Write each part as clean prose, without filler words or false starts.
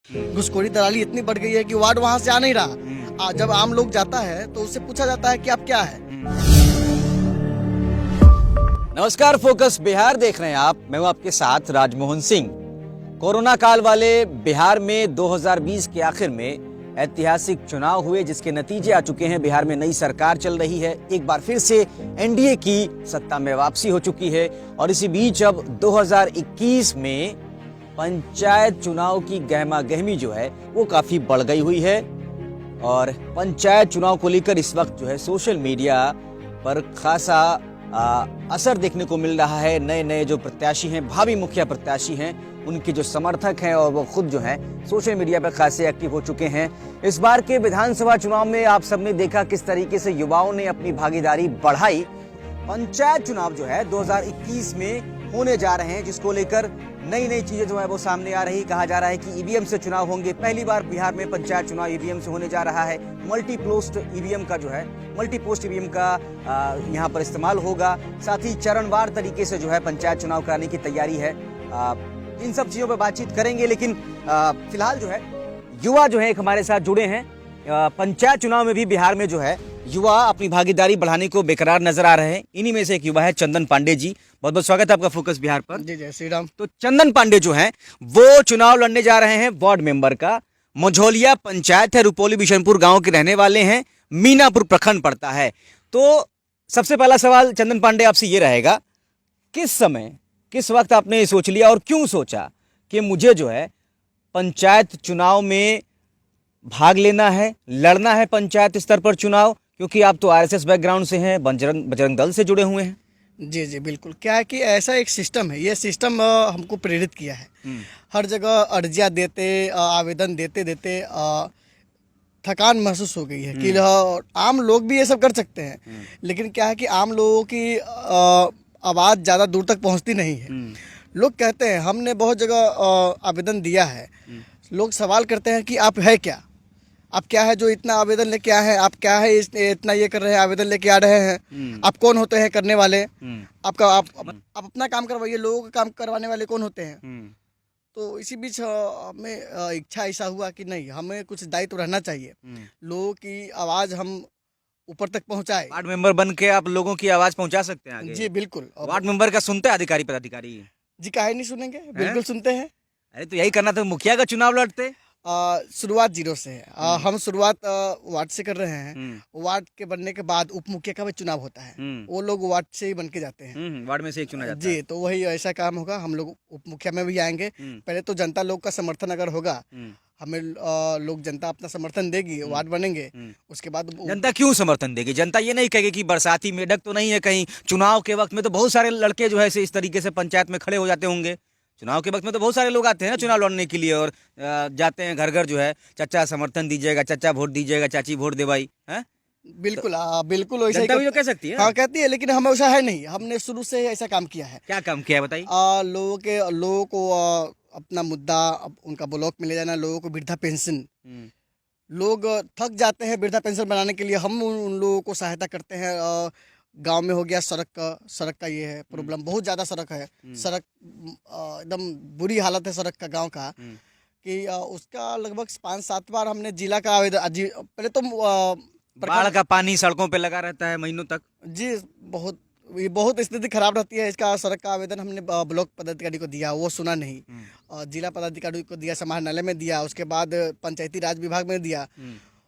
घुसखोरी दलाली इतनी बढ़ गई है कि वार्ड वहाँ से आ नहीं रहा। जब आम लोग जाता है तो उससे पूछा जाता है कि आप क्या है। नमस्कार, फोकस बिहार देख रहे हैं आप। मैं हूं आपके साथ राजमोहन सिंह। कोरोना काल वाले बिहार में 2020 के आखिर में ऐतिहासिक चुनाव हुए, जिसके नतीजे आ चुके हैं। बिहार में नई सरकार चल रही है, एक बार फिर से एनडीए की सत्ता में वापसी हो चुकी है। और इसी बीच अब 2021 में पंचायत चुनाव की गहमा गहमी जो है वो काफी बढ़ गई हुई है। और पंचायत चुनाव को लेकर इस वक्त जो है सोशल मीडिया पर खासा असर देखने को मिल रहा है। नए नए जो प्रत्याशी हैं, भावी मुखिया प्रत्याशी हैं, उनके जो समर्थक हैं और वो खुद जो हैं सोशल मीडिया पर खासे एक्टिव हो चुके हैं। इस बार के विधानसभा चुनाव में आप सबने देखा किस तरीके से युवाओं ने अपनी भागीदारी बढ़ाई। पंचायत चुनाव जो है 2021 में होने जा रहे हैं, जिसको लेकर नई नई चीजें जो है वो सामने आ रही। कहा जा रहा है कि ईवीएम से चुनाव होंगे। पहली बार बिहार में पंचायत चुनाव ईवीएम से होने जा रहा है। मल्टी पोस्ट ईवीएम का जो है यहाँ पर इस्तेमाल होगा। साथ ही चरणवार तरीके से जो है पंचायत चुनाव कराने की तैयारी है। इन सब चीजों पर बातचीत करेंगे, लेकिन फिलहाल जो है युवा जो है एक हमारे साथ जुड़े हैं। पंचायत चुनाव में भी बिहार में जो है युवा अपनी भागीदारी बढ़ाने को बेकरार नजर आ रहे हैं। इन्हीं में से एक युवा है चंदन पांडे जी। बहुत बहुत स्वागत है आपका फोकस बिहार पर। जी जय श्री राम। तो चंदन पांडे जो हैं वो चुनाव लड़ने जा रहे हैं वार्ड मेंबर का। मझौलिया पंचायत है, रुपौली बिशनपुर गांव के रहने वाले हैं। मीनापुर प्रखंड पड़ता है। तो सबसे पहला सवाल चंदन पांडे आपसे ये रहेगा, किस वक्त आपने सोच लिया और क्यों सोचा कि मुझे जो है पंचायत चुनाव में भाग लेना है, लड़ना है पंचायत स्तर पर चुनाव? क्योंकि आप तो आरएसएस बैकग्राउंड से हैं, बजरंग दल से जुड़े हुए हैं। जी जी बिल्कुल। क्या है कि ऐसा एक सिस्टम है, ये सिस्टम हमको प्रेरित किया है। हर जगह अर्जियाँ देते आवेदन देते देते थकान महसूस हो गई है कि आम लोग भी ये सब कर सकते हैं, लेकिन क्या है कि आम लोगों की आवाज़ ज़्यादा दूर तक पहुंचती नहीं है। लोग कहते हैं, हमने बहुत जगह आवेदन दिया है, लोग सवाल करते हैं कि आप है क्या, आप क्या है जो इतना आवेदन लेके आए हैं, आप क्या है इतना ये कर रहे हैं, आवेदन लेके आ रहे हैं, आप कौन होते हैं करने वाले, आप अपना काम करवाइए, लोगों का काम करवाने वाले कौन होते हैं। तो इसी बीच हमें इच्छा ऐसा हुआ कि नहीं, हमें कुछ दायित्व रहना चाहिए, लोगों की आवाज़ हम ऊपर तक पहुंचाए। वार्ड मेंबर बन के आप लोगों की आवाज पहुंचा सकते हैं आगे। जी बिल्कुल। वार्ड मेंबर का सुनते हैं अधिकारी पदाधिकारी? जी काहे नहीं सुनेंगे, बिल्कुल सुनते हैं। अरे तो यही करना था, मुखिया का चुनाव लड़ते। शुरुआत जीरो से है। हम शुरुआत वार्ड से कर रहे हैं। वार्ड के बनने के बाद उप मुखिया का भी चुनाव होता है, वो लोग वार्ड से ही बन के जाते हैं। वार्ड में से एक चुना जाता जी है। तो वही ऐसा काम होगा, हम लोग उप मुखिया में भी आएंगे। पहले तो जनता लोग का समर्थन अगर होगा, हमें लोग जनता अपना समर्थन देगी, वार्ड बनेंगे, उसके बाद जनता क्यों समर्थन देगी? जनता ये नहीं कहेगी कि बरसाती मेढक तो नहीं है कहीं? चुनाव के वक्त में तो बहुत सारे लड़के जो है इस तरीके से पंचायत में खड़े हो जाते होंगे। चुनाव के वक्त में तो बहुत सारे लोग आते हैं ना चुनाव लड़ने के लिए, और जाते हैं घर घर जो है, चाचा समर्थन दीजिएगा, चाचा वोट दीजिएगा, चाची वोट दे भाई। बिल्कुल बिल्कुल वैसा ही जनता भी तो कह सकती है। हाँ कहती है, लेकिन हम वैसा है नहीं। हमने शुरू से ही ऐसा काम किया है। क्या काम किया है बताइए। लोगों को अपना मुद्दा उनका ब्लॉक में ले जाना। लोगों को वृद्धा पेंशन, लोग थक जाते हैं वृद्धा पेंशन बनाने के लिए, हम उन लोगों को सहायता करते हैं। गांव में हो गया सड़क का ये है प्रॉब्लम, बहुत ज़्यादा सड़क है, सड़क एकदम बुरी हालत है सड़क का गांव का, कि उसका लगभग 5-7 बार हमने जिला का आवेदन। पहले तो बाढ़ का पानी सड़कों पे लगा रहता है महीनों तक। जी बहुत स्थिति खराब रहती है। इसका सड़क का आवेदन हमने ब्लॉक पदाधिकारी को दिया, वो सुना नहीं। जिला पदाधिकारी को दिया, समाहरणालय में दिया, उसके बाद पंचायती राज विभाग में दिया।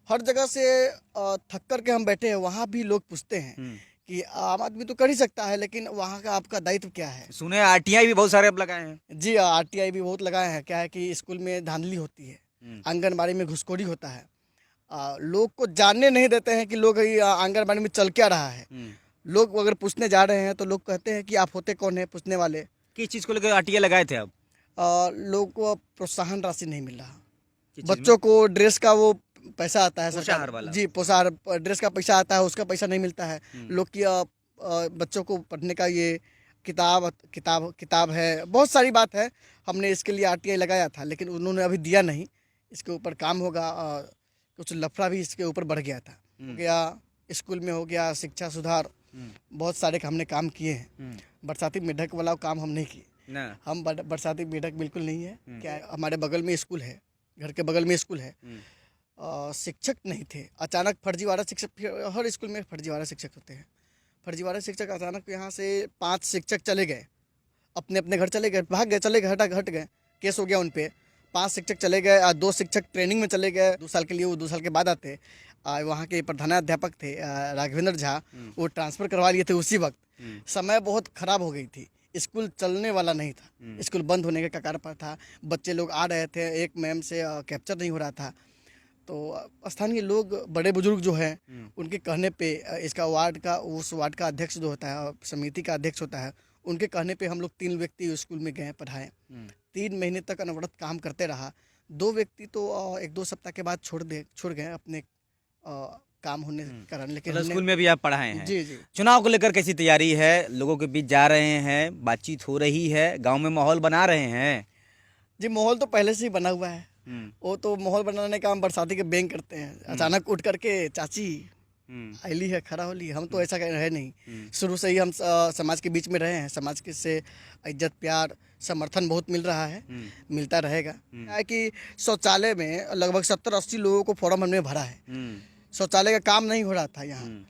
हर जगह से थक कर के हम बैठे हैं। वहाँ भी लोग पूछते हैं कि आम आदमी तो कर ही सकता है, लेकिन वहाँ का आपका दायित्व क्या है। सुने आरटीआई भी बहुत सारे अब लगाए हैं। जी आरटीआई भी बहुत लगाए हैं। क्या है कि स्कूल में धांधली होती है, आंगनबाड़ी में घुसखोरी होता है। लोग को जानने नहीं देते हैं कि लोग आंगनबाड़ी में चल क्या रहा है। लोग अगर पूछने जा रहे हैं तो लोग कहते हैं कि आप होते कौन है पूछने वाले। किस चीज़ को लेकर आरटीआई लगाए थे अब? लोग को प्रोत्साहन राशि नहीं मिल रहा। बच्चों को ड्रेस का वो पैसा आता है पोषाहार वाला। जी पोषाहार ड्रेस का पैसा आता है, उसका पैसा नहीं मिलता है। लोग की बच्चों को पढ़ने का ये किताब है, बहुत सारी बात है। हमने इसके लिए आरटीआई लगाया था, लेकिन उन्होंने अभी दिया नहीं। इसके ऊपर काम होगा। कुछ लफड़ा भी इसके ऊपर बढ़ गया था, हो गया स्कूल में, हो गया शिक्षा सुधार, बहुत सारे हमने काम किए हैं। बरसाती मेढक वाला काम हम नहीं किए। हम बरसाती मेढक बिल्कुल नहीं है। क्या हमारे बगल में स्कूल है, घर के बगल में स्कूल है। शिक्षक नहीं थे, अचानक फर्जीवाड़ा शिक्षक, हर स्कूल में फर्जीवाड़ा शिक्षक होते हैं। फर्जीवाड़ा शिक्षक अचानक यहाँ से 5 शिक्षक चले गए, अपने अपने घर चले गए, भाग गए, चले गए, हट गए, केस हो गया उन पे। 5 शिक्षक चले गए, 2 शिक्षक ट्रेनिंग में चले गए 2 साल के लिए, वो 2 साल के बाद आते। वहाँ के प्रधानाध्यापक थे राघवेंद्र झा, वो ट्रांसफ़र करवा लिए थे उसी वक्त। समय बहुत ख़राब हो गई थी, स्कूल चलने वाला नहीं था, स्कूल बंद होने के कगार पर था, बच्चे लोग आ रहे थे, एक मैम से कैप्चर नहीं हो रहा था। तो स्थानीय लोग, बड़े बुजुर्ग जो हैं, उनके कहने पे इसका वार्ड का, उस वार्ड का अध्यक्ष जो होता है, समिति का अध्यक्ष होता है, उनके कहने पे हम लोग 3 व्यक्ति स्कूल में गए पढ़ाएं। 3 महीने तक अनवरत काम करते रहा। 2 व्यक्ति तो 1-2 सप्ताह के बाद छोड़ गए अपने काम होने के कारण। लेकिन मतलब स्कूल में भी आप पढ़ाए हैं। जी जी। चुनाव को लेकर कैसी तैयारी है? लोगों के बीच जा रहे हैं, बातचीत हो रही है, गांव में माहौल बना रहे हैं? जी, माहौल तो पहले से ही बना हुआ है। वो तो माहौल बनाने का हम बरसाती के बैंक करते हैं। अचानक उठ करके चाची आईली है, खड़ा होली, हम तो ऐसा है नहीं। शुरू से ही हम समाज के बीच में रहे हैं, समाज के से इज्जत, प्यार, समर्थन बहुत मिल रहा है, मिलता रहेगा। क्या है कि शौचालय में लगभग 70-80 लोगों को फॉर्म हमने भरा है। शौचालय का काम नहीं हो रहा था यहाँ।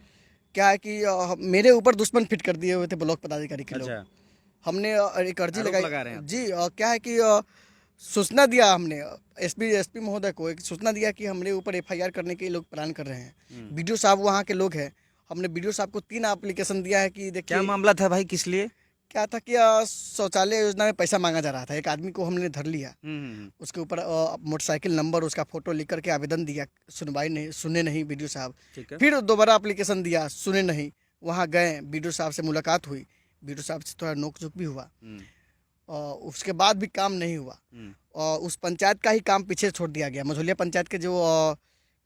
क्या है कि मेरे ऊपर दुश्मन फिट कर दिए हुए थे ब्लॉक पदाधिकारी के लोग। हमने एक अर्जी लगाई जी, क्या है कि सूचना दिया हमने एसपी महोदय को, एक सूचना दिया कि हमारे ऊपर एफआईआर करने के लोग प्लान कर रहे हैं। बीडीओ साहब वहाँ के लोग हैं, हमने बीडीओ साहब को 3 एप्लीकेशन दिया है कि देखिए। क्या मामला था भाई, किस लिए? क्या था कि शौचालय योजना में पैसा मांगा जा रहा था। एक आदमी को हमने धर लिया, उसके ऊपर मोटरसाइकिल नंबर, उसका फोटो लिख करके आवेदन दिया, सुने नहीं बीडीओ साहब। फिर दोबारा एप्लीकेशन दिया, सुने नहीं। वहाँ गए, बीडीओ साहब से मुलाकात हुई, बीडीओ साहब से थोड़ा नोक-झोंक भी हुआ। उसके बाद भी काम नहीं हुआ। उस पंचायत का ही काम पीछे छोड़ दिया गया। मझौलिया पंचायत के जो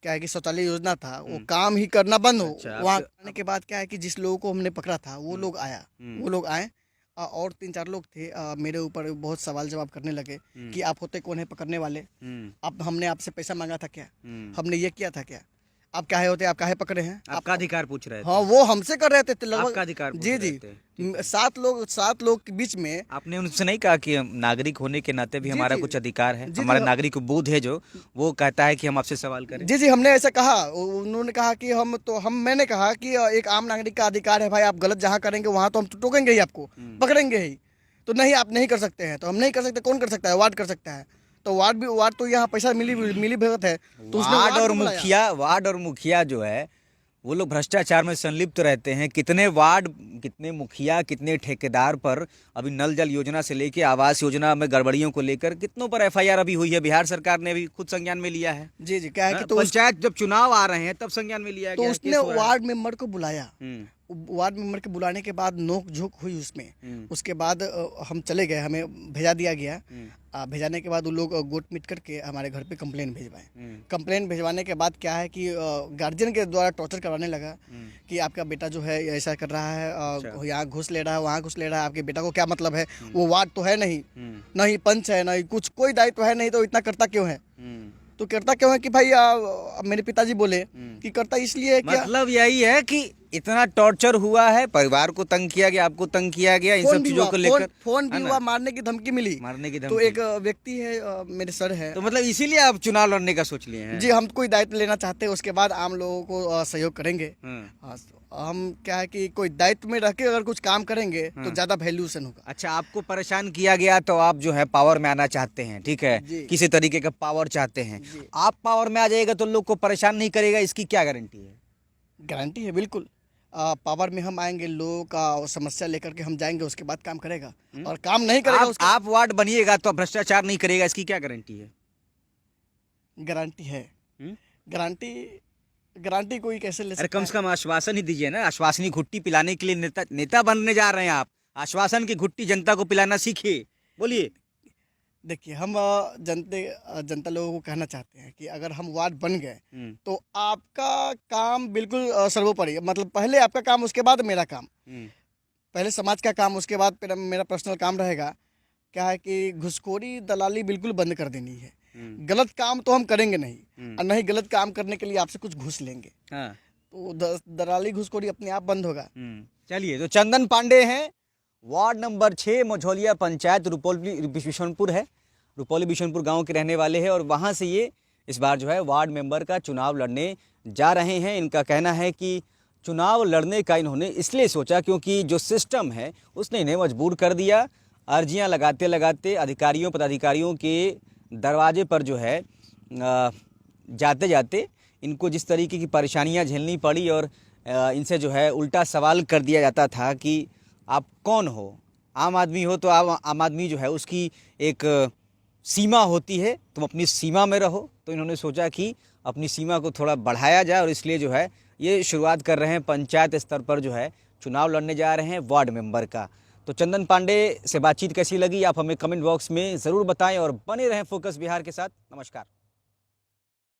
क्या है कि शौचालय योजना था, वो काम ही करना बंद हो। वहाँ आने के बाद क्या है कि जिस लोगों को हमने पकड़ा था, वो लोग आए और 3-4 लोग थे, मेरे ऊपर बहुत सवाल जवाब करने लगे कि आप होते कौन है पकड़ने वाले, आप, हमने आपसे पैसा मांगा था क्या, हमने ये किया था क्या, आप क्या होते, आप काहे पकड़े हैं, आपका अधिकार पूछ रहे थे। हाँ, वो हमसे कर रहे थे लगभग। आपका अधिकार पूछ जी रहे जी। थे। 7 लोग के बीच में। आपने उनसे नहीं कहा कि नागरिक होने के नाते भी हमारा कुछ अधिकार है, जी, हमारा नागरिक बोध है जो वो कहता है कि हम आपसे सवाल करें? जी जी, हमने ऐसा कहा। उन्होंने कहा कि मैंने कहा कि एक आम नागरिक का अधिकार है भाई, आप गलत जहाँ करेंगे वहाँ तो हम टोकेंगे ही, आपको पकड़ेंगे ही। तो नहीं, आप नहीं कर सकते हैं। तो हम नहीं कर सकते, कौन कर सकता है? वार्ड कर सकता है। तो वार्ड तो यहाँ पैसा मिली भगत है, तो उसने वार्ड और मुखिया जो है वो लोग भ्रष्टाचार में संलिप्त रहते हैं। कितने वार्ड, कितने मुखिया, कितने ठेकेदार पर अभी नल जल योजना से लेके आवास योजना में गड़बड़ियों को लेकर कितनों पर एफआईआर अभी हुई है। बिहार सरकार ने भी खुद संज्ञान में लिया है। जी जी। क्या है कि तो पंचायत जब चुनाव आ रहे हैं तब संज्ञान में लिया गया। तो उसने वार्ड मेंबर को बुलाया, वार्ड मेंबर के बुलाने के बाद नोक झोंक हुई उसमें। उसके बाद हम चले गए, हमें भेजा दिया गया। भेजाने के बाद वो लोग गोट मीट करके हमारे घर पे कंप्लेन भिजवाए। कंप्लेन भिजवाने के बाद क्या है कि गार्जियन के द्वारा टॉर्चर करवाने लगा कि आपका बेटा जो है ऐसा कर रहा है, यहाँ घूस ले रहा है, वहाँ घूस ले रहा है, आपके बेटा को क्या मतलब है, वो वार्ड तो है नहीं, नहीं पंच है, नहीं कुछ, कोई दायित्व है नहीं, तो इतना करता क्यों है? तो करता क्यों है कि भाई मेरे पिताजी बोले कि करता इसलिए क्या, मतलब यही है कि इतना टॉर्चर हुआ है, परिवार को तंग किया गया, आपको तंग किया गया, इन सब चीजों को लेकर फोन भी हुआ, मारने की धमकी मिली। तो एक व्यक्ति है, मेरे सर है, तो मतलब इसीलिए आप चुनाव लड़ने का सोच लिए हैं? जी, हम कोई दायित्व लेना चाहते हैं, उसके बाद आम लोगों को सहयोग करेंगे। हम क्या है कि कोई दायित्व में रह के अगर कुछ काम करेंगे तो ज्यादा वैल्यूशन होगा। अच्छा, आपको परेशान किया गया तो आप जो है पावर में आना चाहते हैं, ठीक है, किसी तरीके का पावर चाहते हैं। आप पावर में आ जाएगा तो लोग को परेशान नहीं करेगा, इसकी क्या गारंटी है? गारंटी है बिल्कुल। पावर में हम आएंगे, लोगों का समस्या लेकर के हम जाएंगे, उसके बाद काम करेगा। और काम नहीं करेगा आप वार्ड बनिएगा तो भ्रष्टाचार नहीं करेगा, इसकी क्या गारंटी है? गारंटी है। गारंटी कोई कैसे ले सकता है? अरे कम से कम आश्वासन ही दीजिए ना। आश्वासनी घुट्टी पिलाने के लिए नेता बनने जा रहे हैं आप, आश्वासन की घुट्टी जनता को पिलाना सीखिए। बोलिए। देखिए, हम जनता लोगों को कहना चाहते हैं कि अगर हम वार्ड बन गए तो आपका काम बिल्कुल सर्वोपरि, मतलब पहले आपका काम, उसके बाद मेरा काम। पहले समाज का काम, उसके बाद मेरा पर्सनल काम रहेगा। क्या है कि घुसखोरी, दलाली बिल्कुल बंद कर देनी है। गलत काम तो हम करेंगे नहीं, और नहीं गलत काम करने के लिए आपसे कुछ घूस लेंगे। तो दलाली, घुसखोरी अपने आप बंद होगा। चलिए, तो चंदन पांडे हैं, वार्ड नंबर 6, मझौलिया पंचायत, रुपौली बिशनपुर है। रुपौली बिशनपुर गांव के रहने वाले हैं और वहां से ये इस बार जो है वार्ड मेंबर का चुनाव लड़ने जा रहे हैं। इनका कहना है कि चुनाव लड़ने का इन्होंने इसलिए सोचा क्योंकि जो सिस्टम है उसने इन्हें मजबूर कर दिया। अर्जियां लगाते लगाते अधिकारियों पदाधिकारियों के दरवाजे पर जो है जाते जाते इनको जिस तरीके की परेशानियां झेलनी पड़ी और इनसे जो है उल्टा सवाल कर दिया जाता था कि आप कौन हो, आम आदमी हो तो आम आदमी जो है उसकी एक सीमा होती है, तुम अपनी सीमा में रहो। तो इन्होंने सोचा कि अपनी सीमा को थोड़ा बढ़ाया जाए और इसलिए जो है ये शुरुआत कर रहे हैं पंचायत स्तर पर जो है चुनाव लड़ने जा रहे हैं वार्ड मेंबर का। तो चंदन पांडे से बातचीत कैसी लगी आप हमें कमेंट बॉक्स में ज़रूर बताएं और बने रहें फोकस बिहार के साथ। नमस्कार।